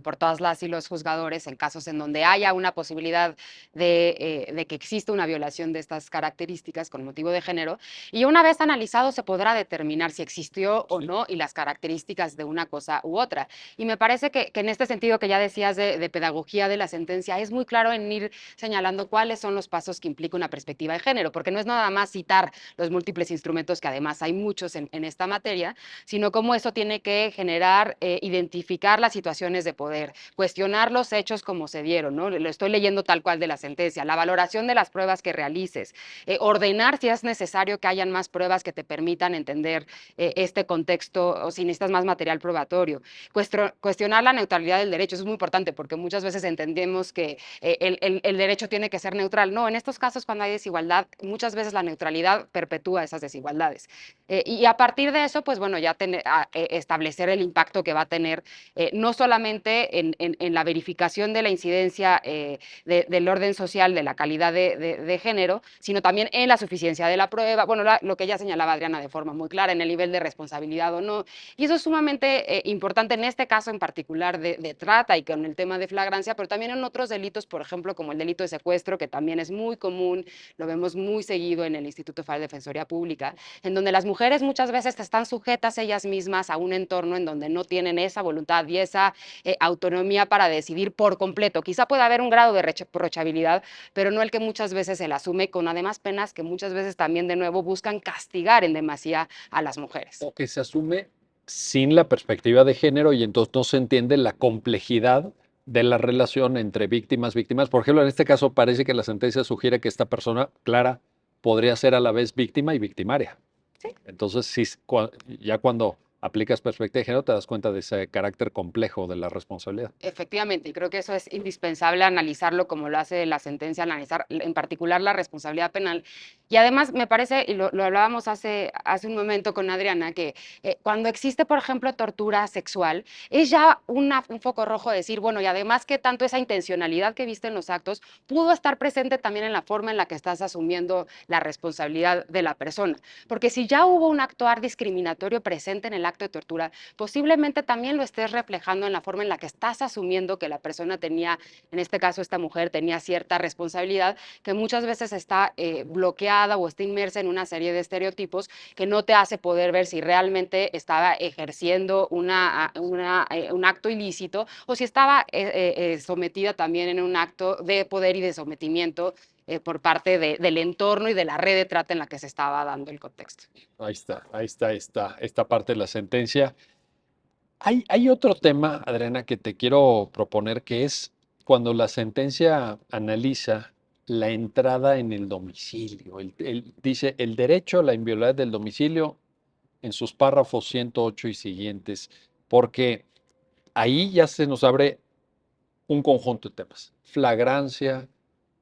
por todas las y los juzgadores en casos en donde haya una posibilidad de que exista una violación de estas características con motivo de género. Y una vez analizado se podrá determinar si existió o no y las características de una cosa u otra. Y me parece que en este sentido que ya decías de pedagogía de la sentencia, es muy claro en ir señalando cuáles son los pasos que implica una perspectiva de género, porque no es nada más citar los múltiples instrumentos, que además hay muchos en esta materia, sino cómo eso tiene que generar, identificar las situaciones de poder, cuestionar los hechos como se dieron, ¿no? Lo estoy leyendo tal cual de la sentencia, la valoración de las pruebas que realices, ordenar si es necesario que hayan más pruebas que te permitan entender este contexto o si necesitas más material probatorio, cuestionar la neutralidad del derecho, eso es muy importante porque muchas veces entendemos que el derecho tiene que ser neutral. No, en estos casos cuando hay desigualdad, muchas veces la neutralidad perpetúa esas desigualdades. Y a partir de eso, pues pues bueno, ya establecer el impacto que va a tener, no solamente en la verificación de la incidencia del orden social, de la calidad de género, sino también en la suficiencia de la prueba, bueno, lo que ya señalaba Adriana de forma muy clara, en el nivel de responsabilidad o no. Y eso es sumamente importante en este caso en particular de trata y con el tema de flagrancia, pero también en otros delitos, por ejemplo, como el delito de secuestro, que también es muy común, lo vemos muy seguido en el Instituto Federal de Defensoría Pública, en donde las mujeres muchas veces están sujetas ellas mismas a un entorno en donde no tienen esa voluntad y esa autonomía para decidir por completo. Quizá pueda haber un grado de reprochabilidad, pero no el que muchas veces se le asume, con además penas que muchas veces también de nuevo buscan castigar en demasía a las mujeres. O que se asume sin la perspectiva de género y entonces no se entiende la complejidad de la relación entre víctimas. Por ejemplo, en este caso parece que la sentencia sugiere que esta persona, Clara, podría ser a la vez víctima y victimaria. Sí. Entonces, sí, ya cuando aplicas perspectiva de género te das cuenta de ese carácter complejo de la responsabilidad. Efectivamente, y creo que eso es indispensable analizarlo como lo hace la sentencia, analizar en particular la responsabilidad penal. Y además me parece, y lo hablábamos hace un momento con Adriana, que cuando existe, por ejemplo, tortura sexual, es ya un foco rojo decir, bueno, y además que tanto esa intencionalidad que viste en los actos pudo estar presente también en la forma en la que estás asumiendo la responsabilidad de la persona. Porque si ya hubo un actuar discriminatorio presente en el acto de tortura, posiblemente también lo estés reflejando en la forma en la que estás asumiendo que la persona tenía, en este caso esta mujer, tenía cierta responsabilidad que muchas veces está bloqueada o está inmersa en una serie de estereotipos que no te hace poder ver si realmente estaba ejerciendo un acto ilícito o si estaba sometida también en un acto de poder y de sometimiento por parte del entorno y de la red de trata en la que se estaba dando el contexto. Ahí está esta parte de la sentencia. Hay otro tema, Adriana, que te quiero proponer, que es cuando la sentencia analiza la entrada en el domicilio. Dice el derecho a la inviolabilidad del domicilio en sus párrafos 108 y siguientes, porque ahí ya se nos abre un conjunto de temas. Flagrancia,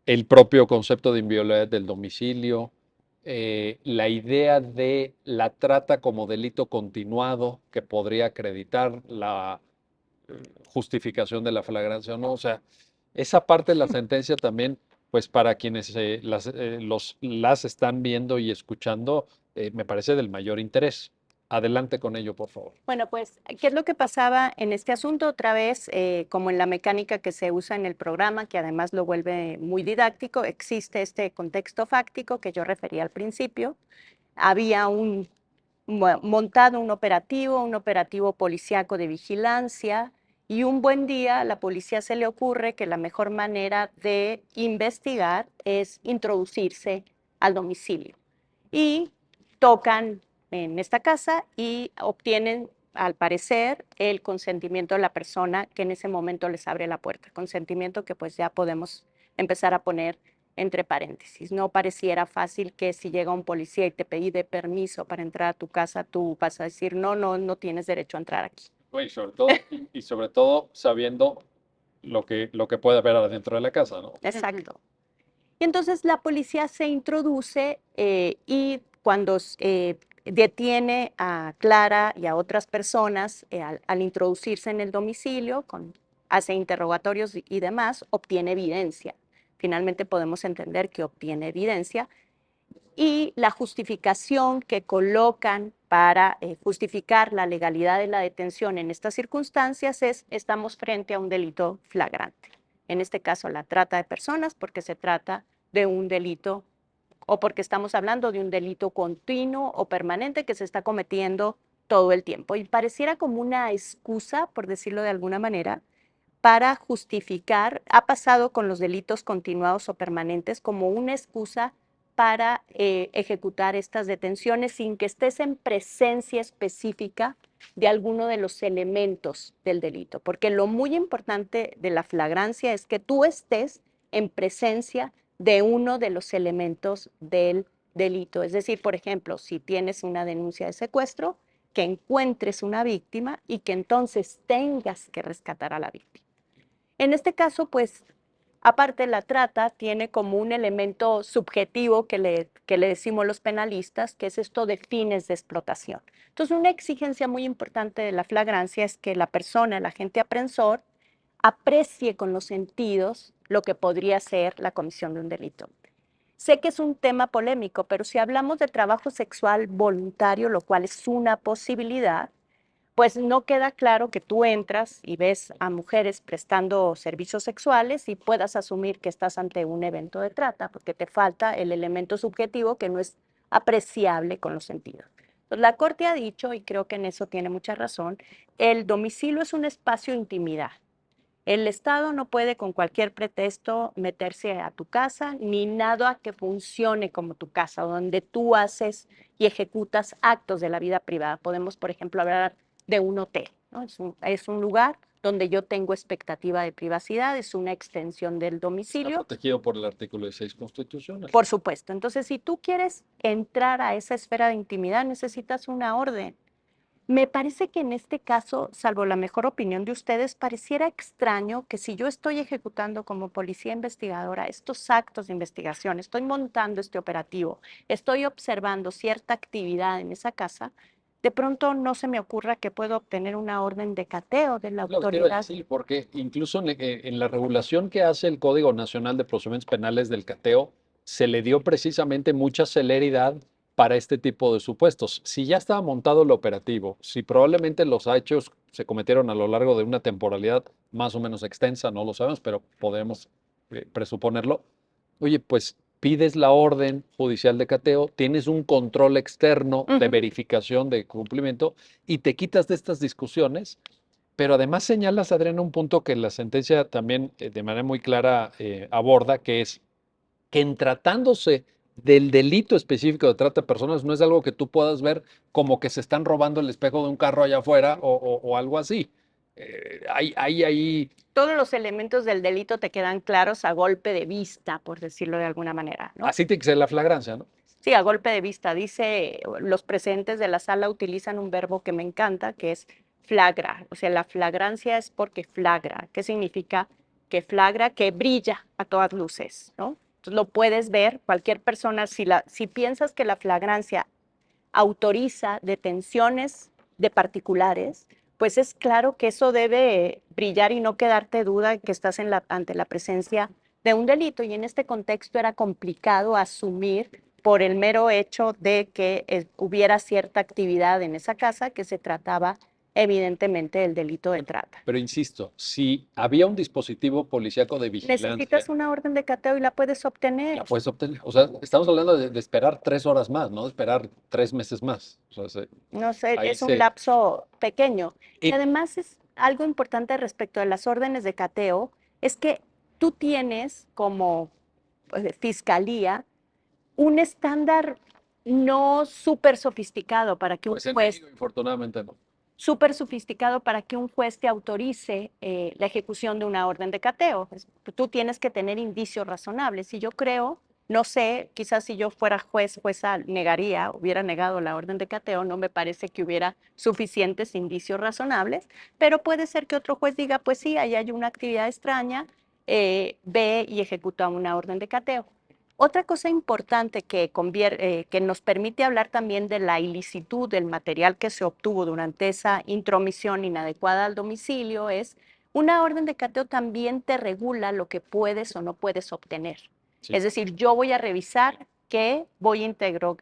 el propio concepto de inviolabilidad del domicilio, la idea de la trata como delito continuado que podría acreditar la justificación de la flagrancia o no. O sea, esa parte de la sentencia también, pues para quienes las están viendo y escuchando, me parece del mayor interés. Adelante con ello, por favor. Bueno, pues, ¿qué es lo que pasaba en este asunto? Otra vez, como en la mecánica que se usa en el programa, que además lo vuelve muy didáctico, existe este contexto fáctico que yo refería al principio. Había montado un operativo policíaco de vigilancia, y un buen día a la policía se le ocurre que la mejor manera de investigar es introducirse al domicilio. Y tocan en esta casa y obtienen, al parecer, el consentimiento de la persona que en ese momento les abre la puerta. Consentimiento que pues ya podemos empezar a poner entre paréntesis. No pareciera fácil que si llega un policía y te pide permiso para entrar a tu casa, tú vas a decir, no tienes derecho a entrar aquí. Y sobre todo sabiendo lo que puede haber adentro de la casa, ¿no? Exacto. Y entonces la policía se introduce y cuando detiene a Clara y a otras personas al introducirse en el domicilio, hace interrogatorios y demás, obtiene evidencia. Finalmente podemos entender que obtiene evidencia, y la justificación que colocan para justificar la legalidad de la detención en estas circunstancias es: estamos frente a un delito flagrante. En este caso, la trata de personas, porque se trata de un delito, o porque estamos hablando de un delito continuo o permanente que se está cometiendo todo el tiempo. Y pareciera como una excusa, por decirlo de alguna manera, para justificar, ha pasado con los delitos continuados o permanentes como una excusa para ejecutar estas detenciones sin que estés en presencia específica de alguno de los elementos del delito, porque lo muy importante de la flagrancia es que tú estés en presencia de uno de los elementos del delito. Es decir, por ejemplo, si tienes una denuncia de secuestro, que encuentres una víctima y que entonces tengas que rescatar a la víctima. En este caso, pues, Aparte, la trata tiene como un elemento subjetivo que le decimos los penalistas, que es esto de fines de explotación. Entonces, una exigencia muy importante de la flagrancia es que la persona, el agente aprensor, aprecie con los sentidos lo que podría ser la comisión de un delito. Sé que es un tema polémico, pero si hablamos de trabajo sexual voluntario, lo cual es una posibilidad, pues no queda claro que tú entras y ves a mujeres prestando servicios sexuales y puedas asumir que estás ante un evento de trata, porque te falta el elemento subjetivo que no es apreciable con los sentidos. Entonces, la Corte ha dicho, y creo que en eso tiene mucha razón, el domicilio es un espacio de intimidad. El Estado no puede con cualquier pretexto meterse a tu casa, ni nada que funcione como tu casa, donde tú haces y ejecutas actos de la vida privada. Podemos, por ejemplo, hablar de un hotel, ¿no? Es un lugar donde yo tengo expectativa de privacidad, es una extensión del Está domicilio, protegido por el artículo 16 constitucional. por supuesto. Entonces, si tú quieres entrar a esa esfera de intimidad, necesitas una orden. Me parece que en este caso, salvo la mejor opinión de ustedes, pareciera extraño que si yo estoy ejecutando como policía investigadora estos actos de investigación, estoy montando este operativo, estoy observando cierta actividad en esa casa, de pronto no se me ocurra que puedo obtener una orden de cateo de la Es lo que te iba a autoridad. decir, porque incluso en la regulación que hace el Código Nacional de Procedimientos Penales del cateo, se le dio precisamente mucha celeridad para este tipo de supuestos. Si ya estaba montado el operativo, si probablemente los hechos se cometieron a lo largo de una temporalidad más o menos extensa, no lo sabemos, pero podemos presuponerlo. Oye, pues pides la orden judicial de cateo, tienes un control externo de verificación de cumplimiento y te quitas de estas discusiones. Pero además señalas, Adriana, un punto que la sentencia también de manera muy clara aborda, que es que en tratándose del delito específico de trata de personas, no es algo que tú puedas ver como que se están robando el espejo de un carro allá afuera o algo así. Hay Todos los elementos del delito te quedan claros a golpe de vista, por decirlo de alguna manera, ¿no? así tiene que ser la flagrancia, ¿no? Sí, a golpe de vista. Dice, los presentes de la sala utilizan un verbo que me encanta, que es flagra. O sea, la flagrancia es porque flagra. ¿Qué significa? Que flagra, que brilla a todas luces, ¿no? Entonces lo puedes ver, cualquier persona, si piensas que la flagrancia autoriza detenciones de particulares, pues es claro que eso debe brillar y no quedarte duda de que estás ante la presencia de un delito. Y en este contexto era complicado asumir por el mero hecho de que hubiera cierta actividad en esa casa que se trataba evidentemente del delito de trata. Pero insisto, si había un dispositivo policíaco de vigilancia, Necesitas una orden de cateo y la puedes obtener. la puedes obtener. O sea, estamos hablando de esperar 3 horas más, no de esperar 3 meses más. O sea, No sé, ahí es un se... lapso pequeño. Y Y además es algo importante respecto a las órdenes de cateo, es que tú tienes como fiscalía un estándar no súper sofisticado para que un pues en juez, México, infortunadamente no. súper sofisticado para que un juez te autorice la ejecución de una orden de cateo. Tú tienes que tener indicios razonables. Y yo creo, no sé, quizás si yo fuera jueza negaría, hubiera negado la orden de cateo, no me parece que hubiera suficientes indicios razonables, pero puede ser que otro juez diga, pues sí, ahí hay una actividad extraña, ve y ejecuta una orden de cateo. Otra cosa importante que nos permite hablar también de la ilicitud del material que se obtuvo durante esa intromisión inadecuada al domicilio es una orden de cateo también te regula lo que puedes o no puedes obtener. Sí. Es decir, yo voy a revisar qué, voy a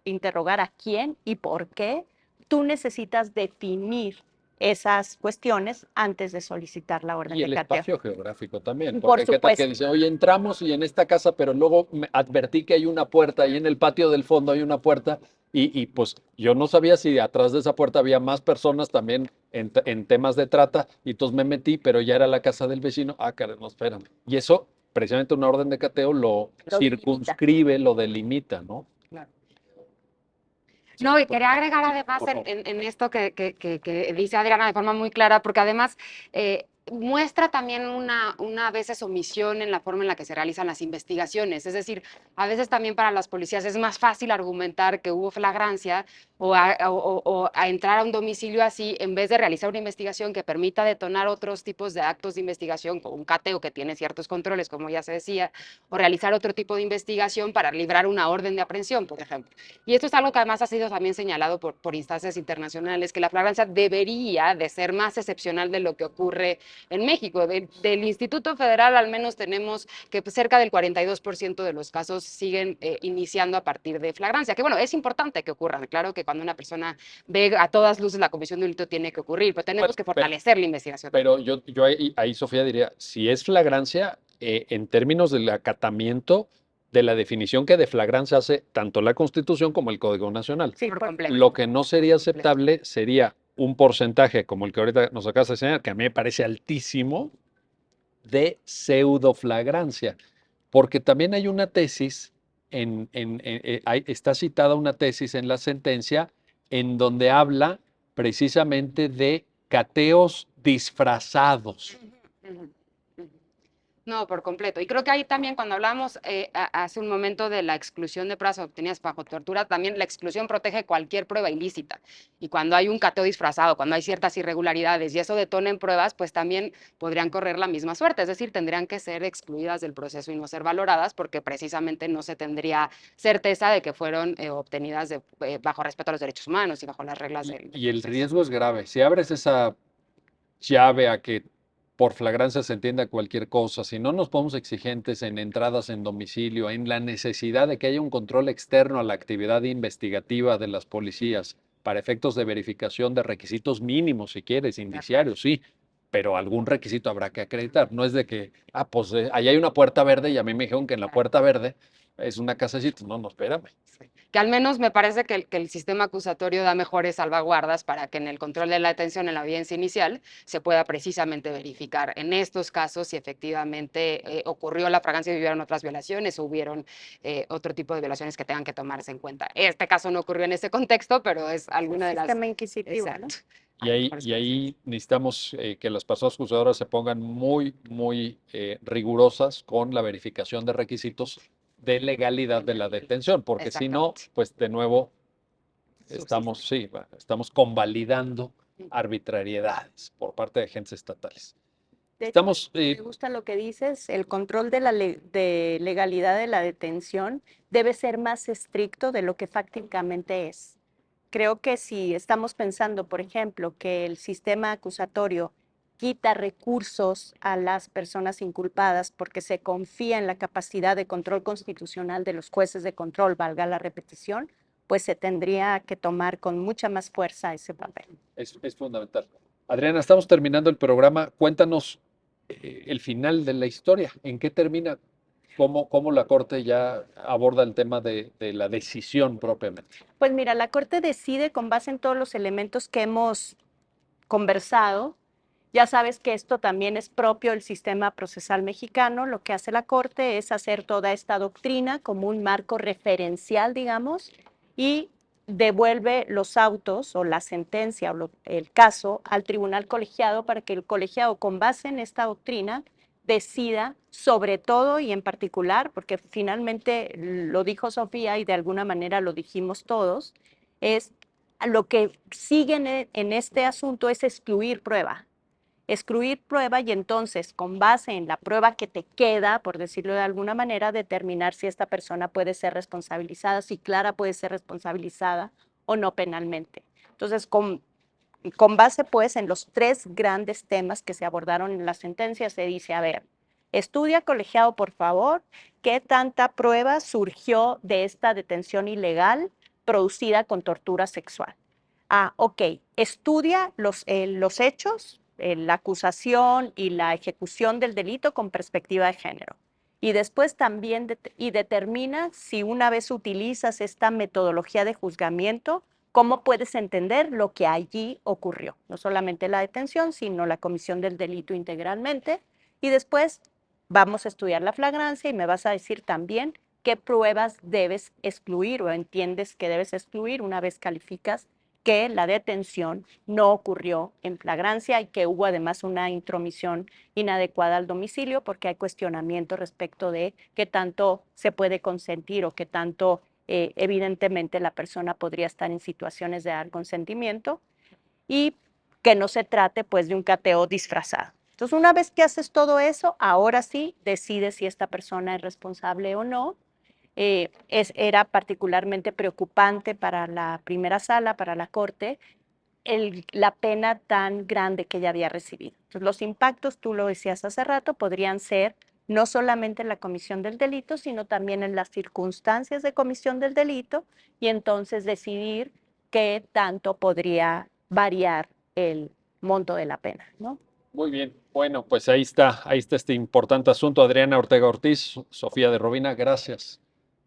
interrogar a quién y por qué. Tú necesitas definir esas cuestiones antes de solicitar la orden Y de el cateo. espacio geográfico también, Por porque qué tal que supuesto. dicen, oye, entramos y en esta casa, pero luego me advertí que hay una puerta y en el patio del fondo hay una puerta y pues yo no sabía si atrás de esa puerta había más personas también en temas de trata y entonces me metí, pero ya era la casa del vecino. Ah, caray, no, espérame. Y eso, precisamente una orden de cateo lo Lo delimita. circunscribe, lo delimita, ¿no? Claro. No, y quería agregar además Por favor. en esto que dice Adriana de forma muy clara, porque además muestra también una a veces omisión en la forma en la que se realizan las investigaciones. Es decir, a veces también para las policías es más fácil argumentar que hubo flagrancia o a entrar a un domicilio así en vez de realizar una investigación que permita detonar otros tipos de actos de investigación, como un cateo que tiene ciertos controles, como ya se decía, o realizar otro tipo de investigación para librar una orden de aprehensión, por ejemplo. Y esto es algo que además ha sido también señalado por instancias internacionales, que la flagrancia debería de ser más excepcional de lo que ocurre en México. Del Instituto Federal al menos tenemos que cerca del 42% de los casos siguen iniciando a partir de flagrancia, que bueno, es importante que ocurran. Claro que cuando una persona ve a todas luces la comisión de un delito tiene que ocurrir, pero tenemos que fortalecer la investigación. Pero yo ahí, Sofía, diría, si es flagrancia, en términos del acatamiento de la definición que de flagrancia hace tanto la Constitución como el Código Nacional. Sí, Por por- completo. Lo que no sería aceptable sería un porcentaje como el que ahorita nos acabas de enseñar, que a mí me parece altísimo, de pseudoflagrancia, porque también hay una tesis, está citada una tesis en la sentencia en donde habla precisamente de cateos disfrazados. Ujú, ujú. No, por completo. Y creo que ahí también cuando hablamos hace un momento de la exclusión de pruebas obtenidas bajo tortura, también la exclusión protege cualquier prueba ilícita. Y cuando hay un cateo disfrazado, cuando hay ciertas irregularidades y eso detona en pruebas, pues también podrían correr la misma suerte. Es decir, tendrían que ser excluidas del proceso y no ser valoradas porque precisamente no se tendría certeza de que fueron obtenidas bajo respeto a los derechos humanos y bajo las reglas del Y el proceso. riesgo es grave. Si abres esa llave a que por flagrancia se entienda cualquier cosa, si no nos ponemos exigentes en entradas en domicilio, en la necesidad de que haya un control externo a la actividad investigativa de las policías para efectos de verificación de requisitos mínimos, si quieres, indiciarios, sí, pero algún requisito habrá que acreditar. No es de que, pues ahí hay una puerta verde y a mí me dijeron que en la puerta verde es una casacita. No, no, espérame. Sí. Que al menos me parece que el sistema acusatorio da mejores salvaguardas para que en el control de la detención en la audiencia inicial se pueda precisamente verificar en estos casos si efectivamente ocurrió la fragancia y hubieron otras violaciones o hubieron otro tipo de violaciones que tengan que tomarse en cuenta. Este caso no ocurrió en ese contexto, pero es alguna de las... Sistema inquisitivo, ¿no? Exacto. Y ahí necesitamos que las personas juzgadoras se pongan muy, muy rigurosas con la verificación de requisitos de legalidad de la detención, porque si no, Exactamente. pues de nuevo estamos, Subsiste. estamos convalidando arbitrariedades por parte de agentes estatales. De hecho, Estamos, me gusta lo que dices, el control de de legalidad de la detención debe ser más estricto de lo que fácticamente es. Creo que si estamos pensando, por ejemplo, que el sistema acusatorio quita recursos a las personas inculpadas porque se confía en la capacidad de control constitucional de los jueces de control, valga la repetición, pues se tendría que tomar con mucha más fuerza ese papel. es fundamental. Adriana, estamos terminando el programa. Cuéntanos el final de la historia. ¿En qué termina? ¿Cómo la Corte ya aborda el tema de la decisión propiamente? Pues mira, la Corte decide con base en todos los elementos que hemos conversado. Ya sabes que esto también es propio del sistema procesal mexicano. Lo que hace la Corte es hacer toda esta doctrina como un marco referencial, digamos, y devuelve los autos o la sentencia o el caso al tribunal colegiado para que el colegiado, con base en esta doctrina, decida sobre todo y en particular, porque finalmente lo dijo Sofía y de alguna manera lo dijimos todos, es lo que sigue en este asunto es excluir prueba y entonces con base en la prueba que te queda, por decirlo de alguna manera, determinar si esta persona puede ser responsabilizada, si Clara puede ser responsabilizada o no penalmente. Entonces, con base pues en los tres grandes temas que se abordaron en la sentencia, se dice, a ver, estudia colegiado por favor, qué tanta prueba surgió de esta detención ilegal producida con tortura sexual. Ok, estudia los hechos, la acusación y la ejecución del delito con perspectiva de género. Y después también determina si una vez utilizas esta metodología de juzgamiento, cómo puedes entender lo que allí ocurrió. No solamente la detención, sino la comisión del delito integralmente. Y después vamos a estudiar la flagrancia y me vas a decir también qué pruebas debes excluir o entiendes que debes excluir una vez calificas que la detención no ocurrió en flagrancia y que hubo además una intromisión inadecuada al domicilio, porque hay cuestionamiento respecto de qué tanto se puede consentir o qué tanto evidentemente la persona podría estar en situaciones de dar consentimiento, y que no se trate pues de un cateo disfrazado. Entonces, una vez que haces todo eso, ahora sí decides si esta persona es responsable o no. Era particularmente preocupante para la primera sala, para la corte, la pena tan grande que ella había recibido. Entonces, los impactos, tú lo decías hace rato, podrían ser no solamente en la comisión del delito, sino también en las circunstancias de comisión del delito, y entonces decidir qué tanto podría variar el monto de la pena, ¿no? Muy bien. Bueno, pues ahí está este importante asunto. Adriana Ortega Ortiz, Sofía de Robina, gracias.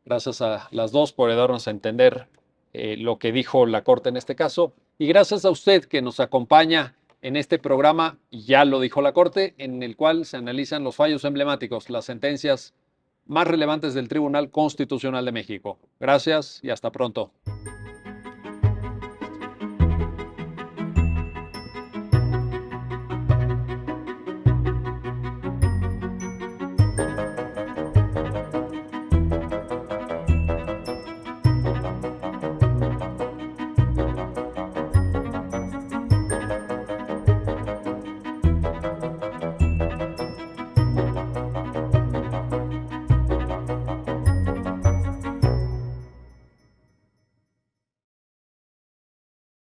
Gracias a las dos por ayudarnos a entender lo que dijo la Corte en este caso. Y gracias a usted que nos acompaña en este programa, ya lo dijo la Corte, en el cual se analizan los fallos emblemáticos, las sentencias más relevantes del Tribunal Constitucional de México. Gracias y hasta pronto.